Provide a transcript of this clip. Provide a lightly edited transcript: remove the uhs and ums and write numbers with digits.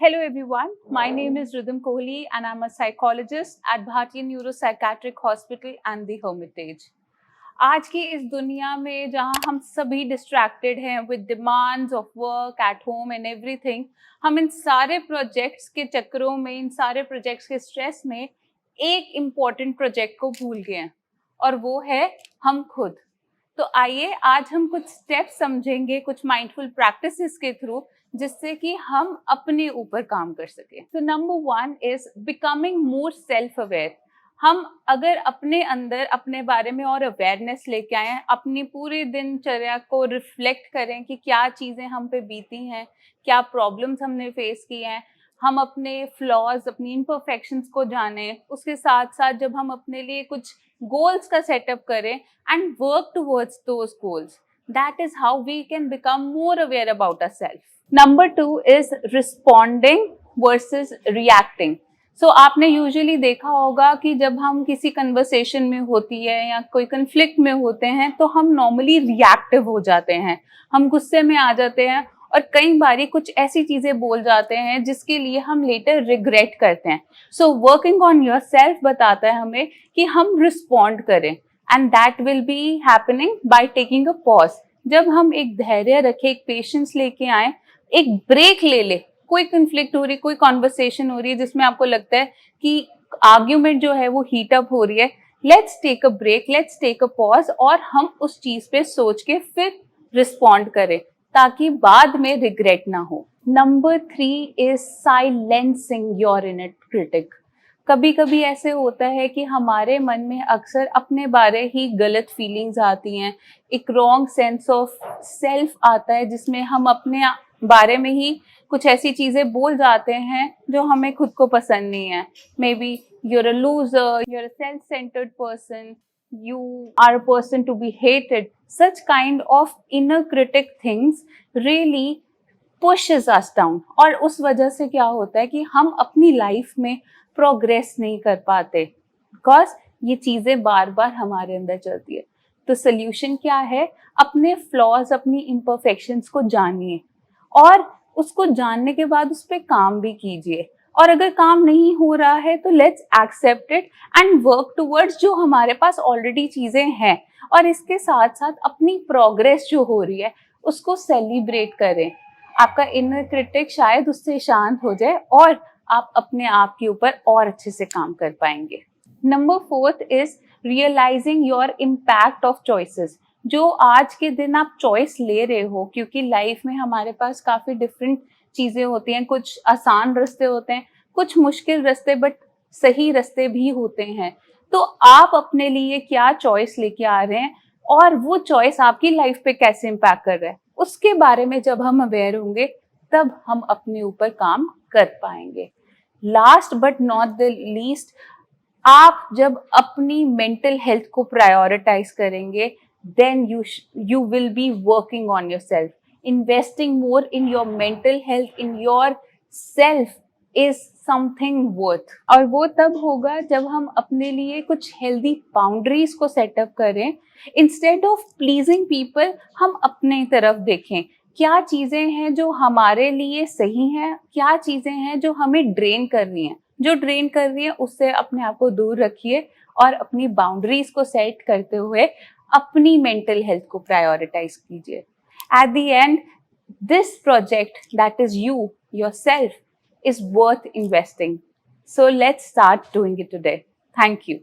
Hello everyone, my name is Rhythm Kohli and I'm a psychologist at Bhartiya Neuropsychiatric Hospital and the Hermitage. आज की इस दुनिया में जहाँ हम सभी डिस्ट्रैक्टेड हैं with demands of work at home and everything, हम इन सारे प्रोजेक्ट्स के चक्करों में, इन सारे प्रोजेक्ट्स के स्ट्रेस में एक इम्पॉर्टेंट प्रोजेक्ट को भूल गए हैं और वो है हम खुद। तो आइए आज हम कुछ स्टेप्स समझेंगे कुछ माइंडफुल प्रैक्टिसेस के थ्रू, जिससे कि हम अपने ऊपर काम कर सकें। तो number 1 is becoming more self aware. हम अगर अपने अंदर अपने बारे में और अवेयरनेस लेके आए, अपनी पूरी दिनचर्या को रिफ्लेक्ट करें कि क्या चीज़ें हम पे बीती हैं, क्या प्रॉब्लम्स हमने फेस की हैं, हम अपने फ्लॉज, अपनी इम्परफेक्शंस को जानें, उसके साथ साथ जब हम अपने लिए कुछ गोल्स का सेटअप करें and work towards those goals, that is how we can become more aware about ourself. Number 2 is responding versus reacting. So आपने यूजुअली देखा होगा कि जब हम किसी कन्वर्सेशन में होती है या कोई कन्फ्लिक्ट में होते हैं तो हम नॉर्मली रिएक्टिव हो जाते हैं, हम गुस्से में आ जाते हैं और कई बारी कुछ ऐसी चीजें बोल जाते हैं जिसके लिए हम लेटर रिग्रेट करते हैं। सो वर्किंग ऑन योरसेल्फ बताता है हमें कि हम रिस्पॉन्ड करें and that will be happening by taking a pause. जब हम एक धैर्य रखे, एक पेशेंस लेके आए, एक ब्रेक ले ले, कोई कन्फ्लिक्ट हो रही, कोई कॉन्वर्सेशन हो रही है जिसमें आपको लगता है कि आर्ग्यूमेंट जो है वो हीट अप हो रही है, let's take a break, let's take a pause और हम उस चीज पे सोच के फिर रिस्पॉन्ड करें ताकि बाद में रिग्रेट ना हो। Number 3 is silencing your inner critic. कभी कभी ऐसे होता है कि हमारे मन में अक्सर अपने बारे ही गलत फीलिंग्स आती हैं, एक रॉन्ग सेंस ऑफ सेल्फ आता है जिसमें हम अपने बारे में ही कुछ ऐसी चीजें बोल जाते हैं जो हमें खुद को पसंद नहीं है। May be you're a loser, you're a self-centered person, you are a person to be hated. Such kind of inner critic things really pushes us down और उस वजह से क्या होता है कि हम अपनी लाइफ में प्रोग्रेस नहीं कर पाते, बिकॉज ये चीजें बार बार हमारे अंदर चलती है। तो सोल्यूशन क्या है? अपने फ्लॉज, अपनी इम्परफेक्शंस को जानिए और उसको जानने के बाद उस पर काम भी कीजिए, और अगर काम नहीं हो रहा है तो let's accept it and work towards जो हमारे पास ऑलरेडी चीजें हैं, और इसके साथ साथ अपनी प्रोग्रेस जो हो रही है उसको सेलिब्रेट करें। आपका इनर क्रिटिक शायद उससे शांत हो जाए और आप अपने आप के ऊपर और अच्छे से काम कर पाएंगे। Number 4 is realising your impact of choices. जो आज के दिन आप चॉइस ले रहे हो, क्योंकि लाइफ में हमारे पास काफ़ी डिफरेंट चीज़ें होती हैं, कुछ आसान रास्ते होते हैं, कुछ मुश्किल रास्ते, बट सही रास्ते भी होते हैं। तो आप अपने लिए क्या चॉइस लेके आ रहे हैं और वो चॉइस आपकी लाइफ पे कैसे इम्पैक्ट कर रहा है, उसके बारे में जब हम अवेयर होंगे तब हम अपने ऊपर काम कर पाएंगे। Last but not the least, आप जब अपनी मेंटल हेल्थ को प्रायोरिटाइज करेंगे, then you will be working on yourself. Investing more in your mental health, in yourself is something worth. और वो तब होगा जब हम अपने लिए कुछ healthy boundaries को सेटअप करें। Instead of pleasing people, हम अपने तरफ देखें क्या चीजें हैं जो हमारे लिए सही हैं, क्या चीजें हैं जो हमें ड्रेन कर रही हैं। जो ड्रेन कर रही है उससे अपने आप को दूर रखिए और अपनी बाउंड्रीज को सेट करते हुए अपनी मेंटल हेल्थ को प्रायोरिटाइज कीजिए। At the end, this project that is you, yourself, is worth investing. So let's start doing it today. Thank you.